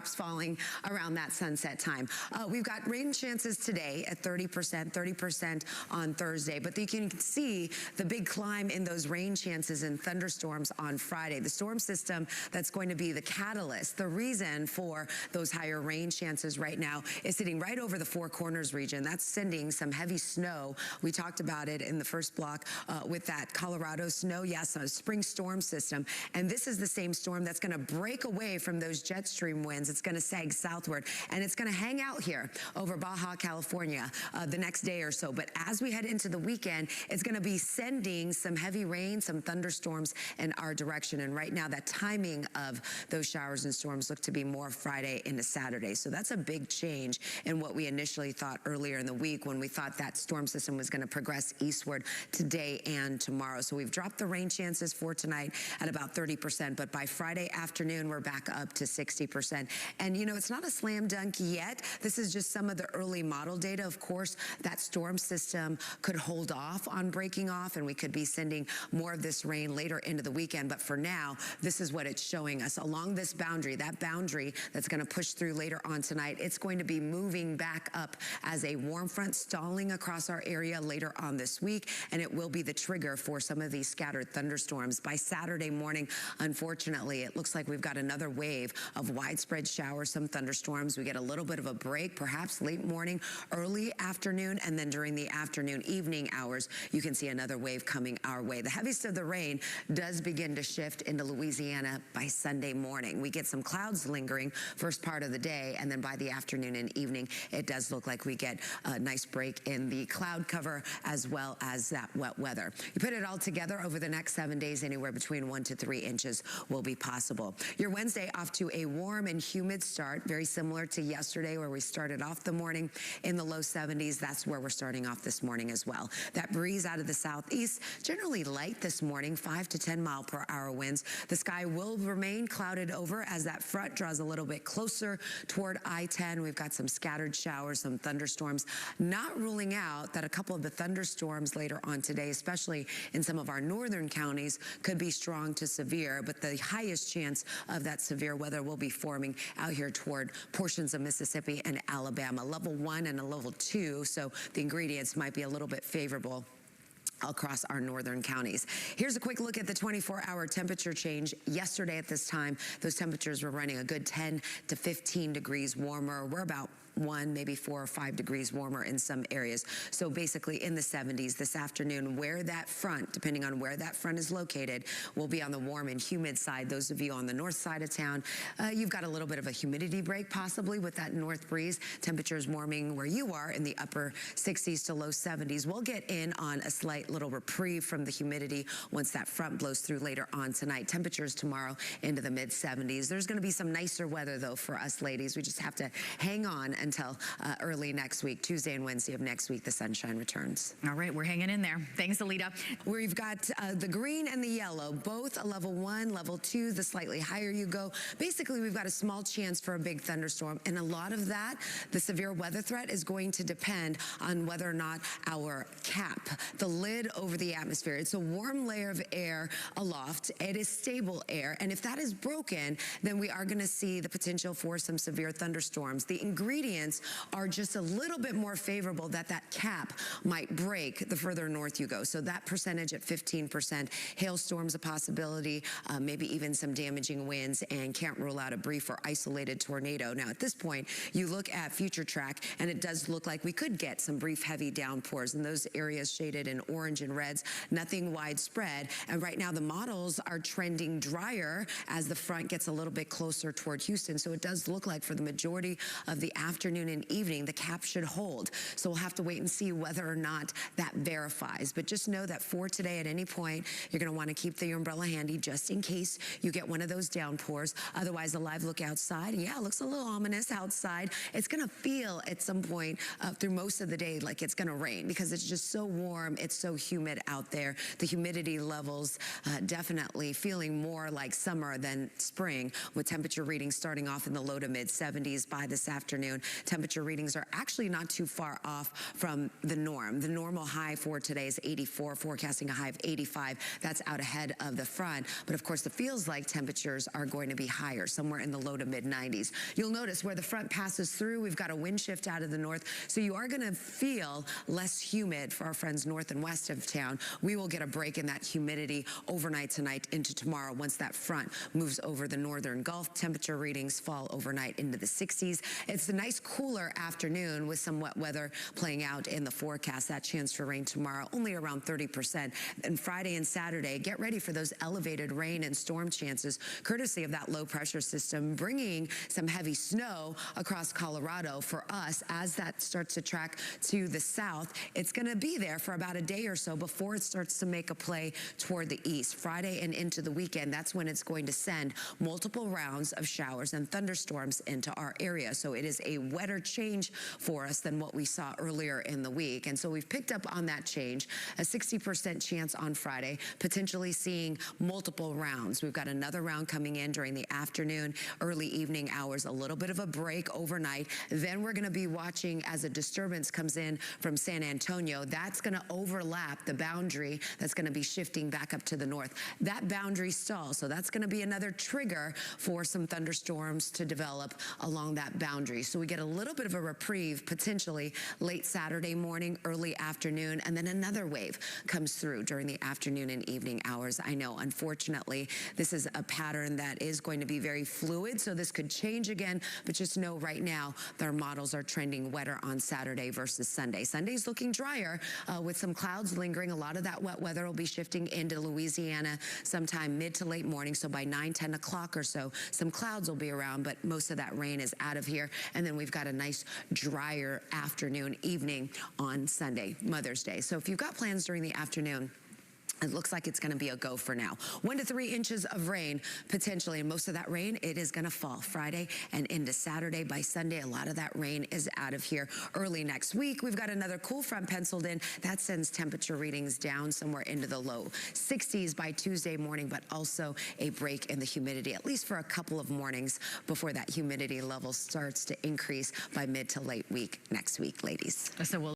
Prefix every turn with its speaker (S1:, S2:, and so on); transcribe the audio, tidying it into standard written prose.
S1: drops falling around that sunset time. We've got rain chances today at 30% on Thursday, but you can see the big climb in those rain chances and thunderstorms on Friday. The storm system that's going to be the catalyst, the reason for those higher rain chances right now is sitting right over the Four Corners region. That's sending some heavy snow. We talked about it in the first block with that Colorado snow. Yes, a spring storm system. And this is the same storm that's going to break away from those jet stream winds. It's going to sag southward, and it's going to hang out here over Baja California the next day or so. But as we head into the weekend, it's going to be sending some heavy rain, some thunderstorms in our direction. And right now, that timing of those showers and storms look to be more Friday into Saturday. So that's a big change in what we initially thought earlier in the week when we thought that storm system was going to progress eastward today and tomorrow. So we've dropped the rain chances for tonight at about 30%, but by Friday afternoon, we're back up to 60%. And you know, it's not a slam dunk yet. This is just some of the early model data. Of course, that storm system could hold off on breaking off, and we could be sending more of this rain later into the weekend. But for now, this is what it's showing us. Along this boundary, that boundary that's going to push through later on tonight, it's going to be moving back up as a warm front stalling across our area later on this week, and it will be the trigger for some of these scattered thunderstorms. By Saturday morning, unfortunately, it looks like we've got another wave of widespread showers, some thunderstorms. We get a little bit of a break, perhaps late morning, early afternoon, and then during the afternoon, evening hours, you can see another wave coming our way. The heaviest of the rain does begin to shift into Louisiana by Sunday morning. We get some clouds lingering first part of the day, and then by the afternoon and evening, it does look like we get a nice break in the cloud cover as well as that wet weather. You put it all together over the next 7 days, anywhere between 1 to 3 inches will be possible. Your Wednesday off to a warm and humid start, very similar to yesterday where we started off the morning in the low 70s. That's where we're starting off this morning as well. That breeze out of the southeast, generally light this morning, 5 to 10 mile per hour winds. The sky will remain clouded over as that front draws a little bit closer toward I-10. We've got some scattered showers, some thunderstorms, not ruling out that a couple of the thunderstorms later on today, especially in some of our northern counties, could be strong to severe, but the highest chance of that severe weather will be forming out here toward portions of Mississippi and Alabama. Level 1 and a level 2, so the ingredients might be a little bit favorable across our northern counties. Here's a quick look at the 24-hour temperature change. Yesterday at this time, those temperatures were running a good 10 to 15 degrees warmer. We're about 1, maybe 4 or 5 degrees warmer in some areas. So basically in the 70s this afternoon, where that front, depending on where that front is located, will be on the warm and humid side. Those of you on the north side of town, you've got a little bit of a humidity break possibly with that north breeze. Temperatures warming where you are in the upper 60s to low 70s. We'll get in on a slight little reprieve from the humidity once that front blows through later on tonight. Temperatures tomorrow into the mid 70s. There's going to be some nicer weather though for us ladies. We just have to hang on until early next week. Tuesday and Wednesday of next week, the sunshine returns.
S2: All right, we're hanging in there. Thanks, Elita.
S1: We've got the green and the yellow, both a level 1, level 2, the slightly higher you go. Basically, we've got a small chance for a big thunderstorm, and a lot of that, the severe weather threat, is going to depend on whether or not our cap, the lid over the atmosphere, it's a warm layer of air aloft. It is stable air, and if that is broken, then we are going to see the potential for some severe thunderstorms. The ingredients are just a little bit more favorable that that cap might break the further north you go. So that percentage at 15%, hailstorms a possibility, maybe even some damaging winds, and can't rule out a brief or isolated tornado. Now at this point, you look at future track, and it does look like we could get some brief heavy downpours in those areas shaded in orange and reds, nothing widespread. And right now the models are trending drier as the front gets a little bit closer toward Houston. So it does look like for the majority of the afternoon and evening, the cap should hold. So we'll have to wait and see whether or not that verifies. But just know that for today, at any point, you're going to want to keep the umbrella handy just in case you get one of those downpours. Otherwise, a live look outside. Yeah, it looks a little ominous outside. It's going to feel at some point through most of the day like it's going to rain because it's just so warm. It's so humid out there. The humidity levels definitely feeling more like summer than spring, with temperature readings starting off in the low to mid 70s by this afternoon. temperature readings are actually not too far off from the norm. The normal high for today is 84, forecasting a high of 85. That's out ahead of the front. But of course, the feels like temperatures are going to be higher, somewhere in the low to mid 90s. You'll notice where the front passes through, we've got a wind shift out of the north. So you are going to feel less humid for our friends north and west of town. We will get a break in that humidity overnight tonight into tomorrow once that front moves over the northern Gulf. Temperature readings fall overnight into the 60s. It's a nice cooler afternoon with some wet weather playing out in the forecast. That chance for rain tomorrow only around 30%. And Friday and Saturday, get ready for those elevated rain and storm chances courtesy of that low pressure system bringing some heavy snow across Colorado for us. As that starts to track to the south, it's going to be there for about a day or so before it starts to make a play toward the east. Friday and into the weekend, that's when it's going to send multiple rounds of showers and thunderstorms into our area. So it is a wetter change for us than what we saw earlier in the week. And so we've picked up on that change, a 60% chance on Friday, potentially seeing multiple rounds. We've got another round coming in during the afternoon, early evening hours, a little bit of a break overnight. Then we're going to be watching as a disturbance comes in from San Antonio. That's going to overlap the boundary that's going to be shifting back up to the north. That boundary stalls, so that's going to be another trigger for some thunderstorms to develop along that boundary. So we get a little bit of a reprieve potentially late Saturday morning, early afternoon, and then another wave comes through during the afternoon and evening hours. I know, unfortunately, this is a pattern that is going to be very fluid, so this could change again, but just know right now their models are trending wetter on Saturday versus Sunday. Sunday's looking drier with some clouds lingering. A lot of that wet weather will be shifting into Louisiana sometime mid to late morning, so by 9, 10 o'clock or so, some clouds will be around, but most of that rain is out of here. And then we've got a nice drier afternoon, evening on Sunday, Mother's Day. So if you've got plans during the afternoon, it looks like it's going to be a go for now. 1 to 3 inches of rain potentially, and most of that rain, it is going to fall Friday and into Saturday. By Sunday, a lot of that rain is out of here. Early next week, we've got another cool front penciled in. That sends temperature readings down somewhere into the low 60s by Tuesday morning, but also a break in the humidity, at least for a couple of mornings before that humidity level starts to increase by mid to late week next week, ladies.
S2: So we'll